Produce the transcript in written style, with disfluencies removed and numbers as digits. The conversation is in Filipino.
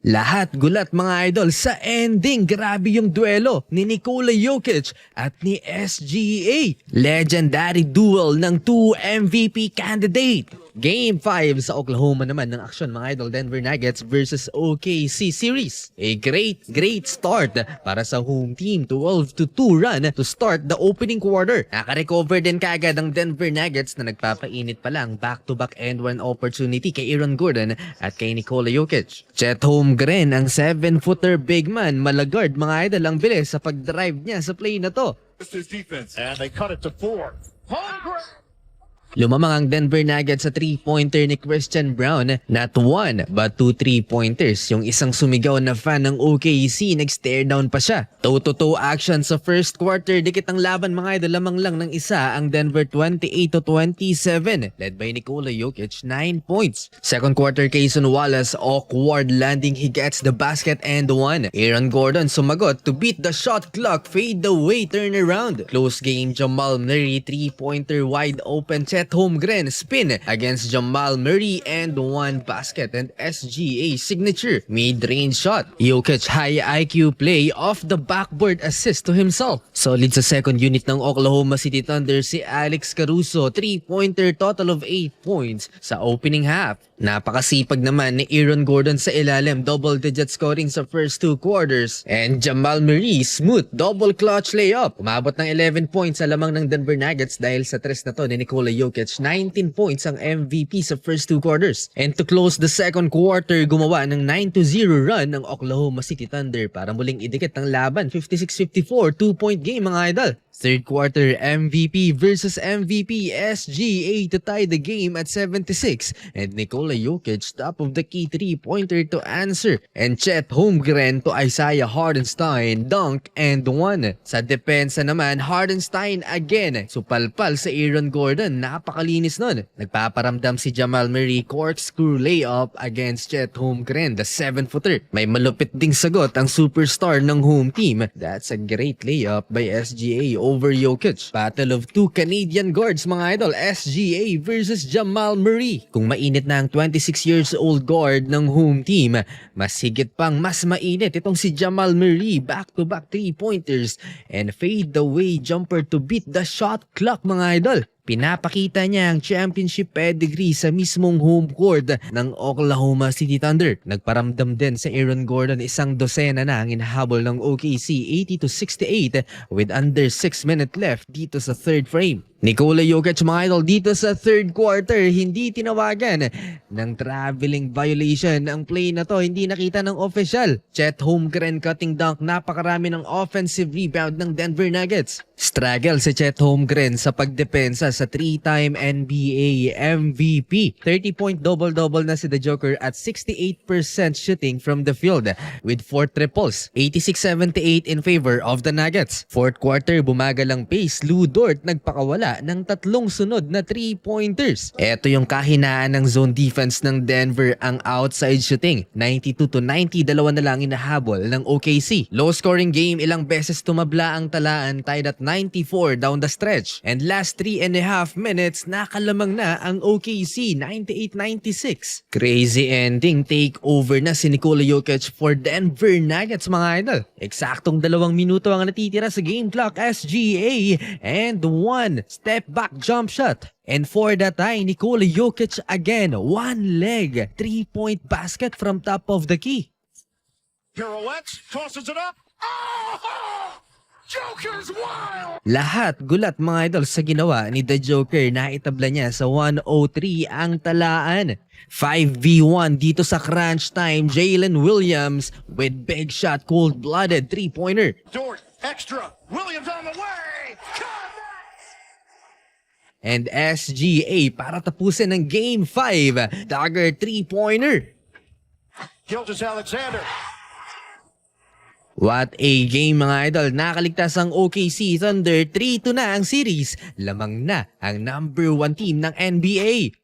Lahat gulat mga idol sa ending. Grabe yung duelo ni Nikola Jokic at ni SGA. Legendary duel ng 2 MVP candidate. Game 5 sa Oklahoma naman ng aksyon mga idol, Denver Nuggets versus OKC series. A great start para sa home team. 12-2 run to start the opening quarter. Nakarecover din kaagad ang Denver Nuggets na nagpapainit pa lang back-to-back and one opportunity kay Aaron Gordon at kay Nikola Jokic. Chet Holmgren, ang 7-footer big man, malagard mga idol, ang bilis sa pag-drive niya sa play na to. And they cut it to 4. Holmgren! Lumamang ang Denver Nuggets sa 3-pointer ni Christian Brown. Not one, but 2 3-pointers. Yung isang sumigaw na fan ng OKC, nag-stare down pa siya. Toe-to-toe action sa first quarter. Dikit ang laban mga idol, lamang lang ng isa ang Denver 28-27. Led by Nikola Jokic, 9 points. Second quarter, Cason Wallace, awkward landing. He gets the basket and one. Aaron Gordon sumagot to beat the shot clock. Fade away, turnaround. Close game, Jamal Murray, 3-pointer wide open. Chet Holmgren spin against Jamal Murray and one basket, and SGA signature mid-range shot. Jokic high IQ play off the backboard assist to himself. Solid sa second unit ng Oklahoma City Thunder si Alex Caruso, 3-pointer, total of 8 points sa opening half. Napakasipag naman ni Aaron Gordon sa ilalim, double-digit scoring sa first 2 quarters. And Jamal Murray, smooth double clutch layup. Umabot ng 11 points sa lamang ng Denver Nuggets dahil sa tres na to ni Nikola Jokic. 19 points ang MVP sa first 2 quarters. And to close the second quarter, gumawa ng 9-0 run ng Oklahoma City Thunder para muling idikit ang laban. 56-54, 2-point game mga idol. Third quarter, MVP versus MVP, SGA to tie the game at 76, and Nikola Jokic top of the key 3-pointer to answer, and Chet Holmgren to Isaiah Hartenstein, dunk and one. Sa depensa naman, Hartenstein again, supalpal sa Aaron Gordon, napakalinis nun. Nagpaparamdam si Jamal Murray, corkscrew layup against Chet Holmgren, the 7-footer. May malupit ding sagot ang superstar ng home team. That's a great layup by SGA over Jokic. Battle of 2 Canadian guards mga idol, SGA versus Jamal Murray. Kung mainit na ang 26 years old guard ng home team, mas higit pang mas mainit itong si Jamal Murray. Back-to-back 3-pointers and fade away jumper to beat the shot clock mga idol. Pinapakita niya ang championship pedigree sa mismong home court ng Oklahoma City Thunder. Nagparamdam din sa Aaron Gordon, isang dosena na ang inahabol ng OKC, 80-68 with under 6 minutes left dito sa third frame. Nikola Jokic mga idol dito sa third quarter, hindi tinawagan ng traveling violation. Ang play na to hindi nakita ng official. Chet Holmgren cutting dunk, napakarami ng offensive rebound ng Denver Nuggets. Struggle si Chet Holmgren sa pagdepensa sa 3-time NBA MVP. 30-point double-double na si The Joker at 68% shooting from the field with 4 triples. 86-78 in favor of the Nuggets. Fourth quarter, bumagal ang pace. Lou Dort nagpakawala ng 3 sunod na 3-pointers. Ito yung kahinaan ng zone defense ng Denver, ang outside shooting. 92-90, dalawa na lang inahabol ng OKC. Low scoring game, ilang beses tumabla ang talaan, tied at 94 down the stretch. And last 3.5 minutes, nakalamang na ang OKC, 98-96. Crazy ending, take over na si Nikola Jokic for Denver Nuggets mga idol. Eksaktong 2 minuto ang natitira sa game clock, SGA and one step back jump shot. And for that time, Nikola Jokic again, one leg, 3-point basket from top of the key. Pirouettes, tosses it up. Oh! Joker's wild! Lahat gulat mga idol sa ginawa ni The Joker. Naitabla niya sa 103 ang talaan. 5v1 dito sa crunch time. Jalen Williams with big shot, cold-blooded 3-pointer. Dort, extra. Williams on the way. And SGA para tapusin ng Game 5. Dagger 3-pointer. Gilgeous-Alexander. What a game mga idol. Nakaligtas ang OKC Thunder. 3-2 na ang series. Lamang na ang number 1 team ng NBA.